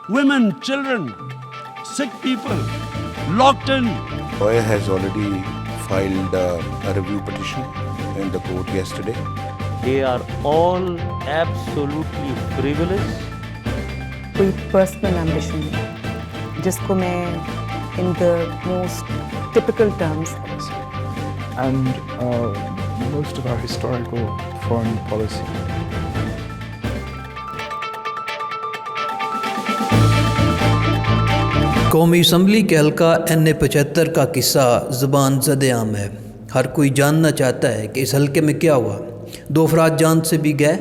women, children, sick people, locked in. Oya has already filed a review petition in the court yesterday. They are all absolutely frivolous. कोई personal ambition नहीं जिसको मैं in the most typical terms and most of our historical foreign policy. कौमी assembly के हल्का NA-75 का किस्सा ज़बान ज़द-ए-आम है। हर कोई जानना चाहता है कि इस हल्के में क्या हुआ। 2 अफराद जान से भी गए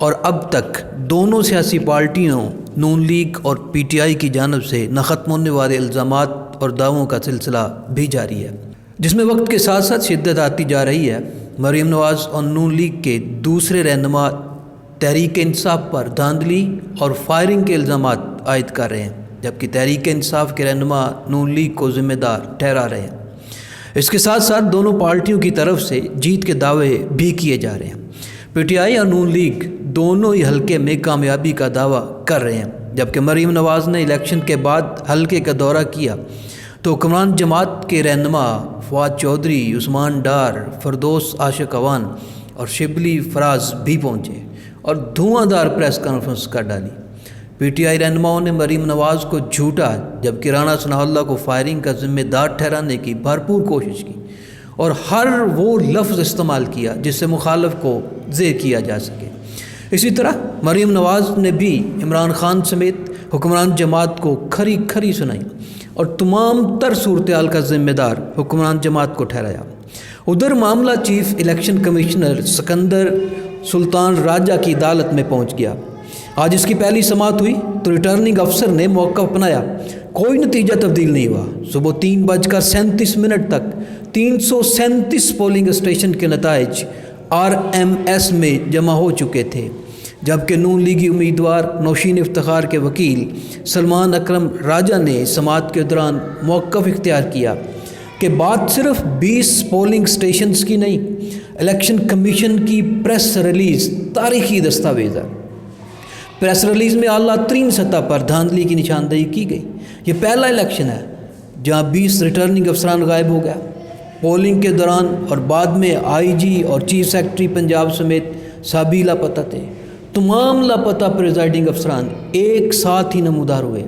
और अब तक दोनों सियासी पार्टियों नून लीग और PTI की जानब से न ख़त्म होने वाले इल्ज़ामात और दावों का सिलसिला भी जारी है, जिसमें वक्त के साथ साथ शिद्दत आती जा रही है। मरीम नवाज़ और नून लीग के दूसरे रहनुमा तहरीक इंसाफ पर धांधली और फायरिंग के इल्ज़ामात आयद कर रहे हैं, जबकि तहरीक इंसाफ के रहनुमा नून लीग को ज़िम्मेदार ठहरा रहे हैं। इसके साथ साथ दोनों पार्टियों की तरफ से जीत के दावे भी किए जा रहे हैं। PTI और नून लीग दोनों ही हल्के में कामयाबी का दावा कर रहे हैं। जबकि मरीम नवाज़ ने इलेक्शन के बाद हल्के का दौरा किया तो हुक्मरान जमात के रहनुमा फवाद चौधरी, उस्मान डार, फरदौस आशिक अवान और शिबली फराज भी पहुँचे और धुआंधार प्रेस कॉन्फ्रेंस कर डाली। PTI रहनुमाओं ने मरीम नवाज़ को झूठा जबकि राना सनाउल्लाह को फायरिंग का ज़िम्मेदार ठहराने की भरपूर कोशिश की और हर वो लफ्ज़ इस्तेमाल किया जिससे मुखालफ को ज़ेर किया जा सके। इसी तरह मरीम नवाज़ ने भी इमरान खान समेत हुक्मरान जमात को खरी खरी सुनाई और तमाम तर सूरत-ए-हाल का ज़िम्मेदार हुक्मरान जमात को ठहराया। उधर मामला chief election commissioner Sikandar Sultan Raja की अदालत में पहुँच गया। आज इसकी पहली समाअत हुई तो रिटर्निंग अफसर ने मौका अपनाया, कोई नतीजा तब्दील नहीं हुआ। सुबह 3:37 तक 337 पोलिंग स्टेशन के नताइज RMS में जमा हो चुके थे, जबकि नून लीगी उम्मीदवार नौशीन इफ्तिखार के वकील सलमान अकरम राजा ने समाअत के दौरान मौक़िफ़ इख्तियार किया कि बात सिर्फ 20 पोलिंग स्टेशंस की नहीं, इलेक्शन कमीशन की प्रेस रिलीज़ तारीखी दस्तावेज़ है। प्रेस रिलीज़ में आला तरीन सतह पर धांधली की निशानदेही की गई। ये पहला इलेक्शन है जहां 20 रिटर्निंग अफसरान गायब हो गया। पोलिंग के दौरान और बाद में IG और चीफ सेक्रेटरी पंजाब समेत सभी लापता थे। तमाम लापता प्रिजाइडिंग अफसरान एक साथ ही नमूदार हुए।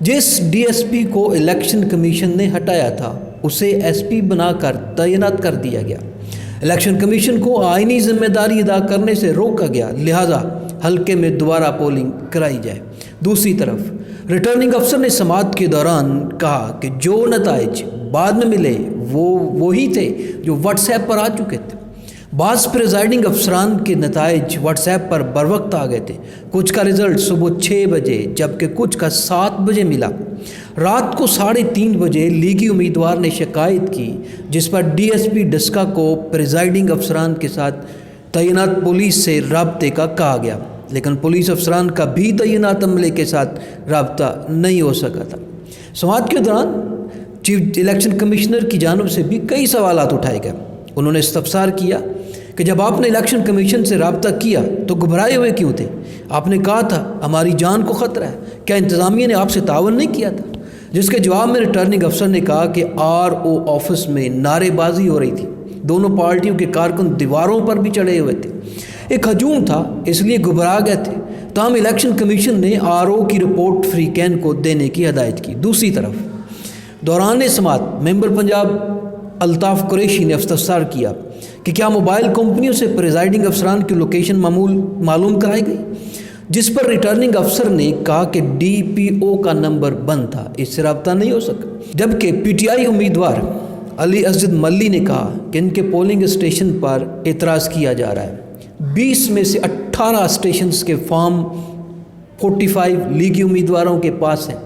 जिस DSP को इलेक्शन कमीशन ने हटाया था उसे SP बनाकर तैनात कर दिया गया। इलेक्शन कमीशन को आईनी जिम्मेदारी अदा करने से रोका गया, लिहाजा हल्के में दोबारा पोलिंग कराई जाए। दूसरी तरफ रिटर्निंग अफसर ने समाअत के दौरान कहा कि जो नताइज बाद में मिले वो वही थे जो व्हाट्सएप पर आ चुके थे। बाज़ प्रिजाइडिंग अफसरान के नताइज व्हाट्सएप पर बर वक्त आ गए थे। कुछ का रिज़ल्ट सुबह 6 बजे जबकि कुछ का 7 बजे मिला। रात को 3:30 बजे लीगी उम्मीदवार ने शिकायत की, जिस पर DSP डस्का को प्रिजाइडिंग अफसरान के साथ तैनात पुलिस से राब्ते का कहा गया, लेकिन पुलिस अफसरान का भी तैनात अमले के साथ राब्ता नहीं हो सका था। समाअत के दौरान चीफ इलेक्शन कमिश्नर की जानब से भी कई सवालात उठाए गए। उन्होंने इस्तफसार किया कि जब आपने इलेक्शन कमीशन से रब्ता किया तो घबराए हुए क्यों थे? आपने कहा था हमारी जान को ख़तरा है, क्या इंतज़ामिया ने आपसे तावन नहीं किया था? जिसके जवाब में रिटर्निंग अफसर ने कहा कि RO ऑफिस में नारेबाजी हो रही थी, दोनों पार्टियों के कारकुन दीवारों पर भी चढ़े हुए थे, एक हजूम था इसलिए घबरा गए थे। ताहम इलेक्शन कमीशन ने RO की रिपोर्ट फ्री कैन को देने की हदायत की। दूसरी तरफ दौरान समाअत मेंबर पंजाब अल्ताफ़ कुरैशी ने इस्तफसार किया कि क्या मोबाइल कंपनियों से प्रिजाइडिंग अफसरान की लोकेशन मालूम कराई गई, जिस पर रिटर्निंग अफसर ने कहा कि DPO का नंबर बंद था, इससे रब्ता नहीं हो सका। जबकि PTI उम्मीदवार अली असद मल्ली ने कहा कि इनके पोलिंग स्टेशन पर एतराज़ किया जा रहा है। 20 में से 18 स्टेशंस के फॉर्म 45 लीगी उम्मीदवारों के पास हैं।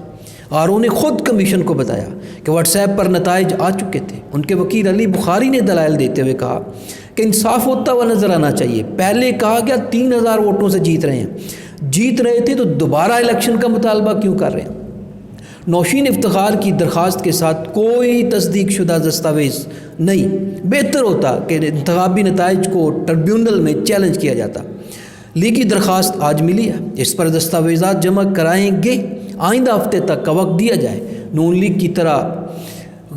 RO ने खुद कमीशन को बताया कि व्हाट्सएप पर नताइज आ चुके थे। उनके वकील अली बुखारी ने दलाइल देते हुए कहा कि इंसाफ होता हुआ नजर आना चाहिए। पहले कहा गया 3000 वोटों से जीत रहे हैं, जीत रहे थे तो दोबारा इलेक्शन का मुतालबा क्यों कर रहे हैं? नौशीन इफ्तिखार की दरख्वास्त के साथ कोई तस्दीक शुदा दस्तावेज़ नहीं, बेहतर होता कि इंतखाबी नताइज को ट्रिब्यूनल में चैलेंज किया जाता। लीगी दरख्वास्त आज मिली है, इस पर दस्तावेज़ात जमा कराएंगे آئندہ ہفتے تک کا وقت دیا جائے. نون لیگ کی طرح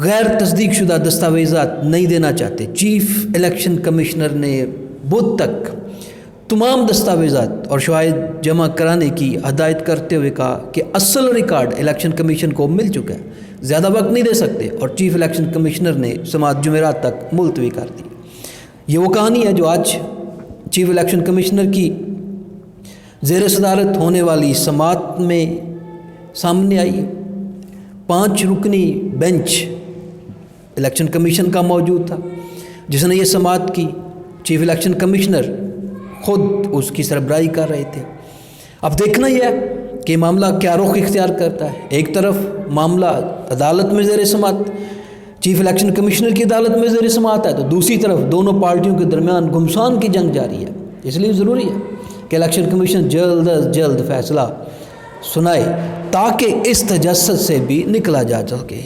غیر تصدیق شدہ دستاویزات نہیں دینا چاہتے. چیف الیکشن کمشنر نے بدھ تک تمام دستاویزات اور شواہد جمع کرانے کی ہدایت کرتے ہوئے کہا کہ اصل ریکارڈ الیکشن کمیشن کو مل چکا ہے, زیادہ وقت نہیں دے سکتے, اور چیف الیکشن کمشنر نے سماعت جمعرات تک ملتوی کر دی. یہ وہ کہانی ہے جو آج چیف الیکشن کمشنر کی زیر صدارت ہونے والی سماعت میں سامنے آئی ہے. 5 رکنی بینچ الیکشن کمیشن کا موجود تھا جس نے یہ سماعت کی. چیف الیکشن کمشنر خود اس کی سربراہی کر رہے تھے. اب دیکھنا یہ ہے کہ معاملہ کیا رخ اختیار کرتا ہے. ایک طرف معاملہ عدالت میں زیر سماعت, چیف الیکشن کمشنر کی عدالت میں زیر سماعت ہے, تو دوسری طرف دونوں پارٹیوں کے درمیان گھمسان کی جنگ جاری ہے. اس لیے ضروری ہے کہ الیکشن کمیشن جلد از جلد فیصلہ سنائے تاکہ اس تجسس سے بھی نکلا جا سکے.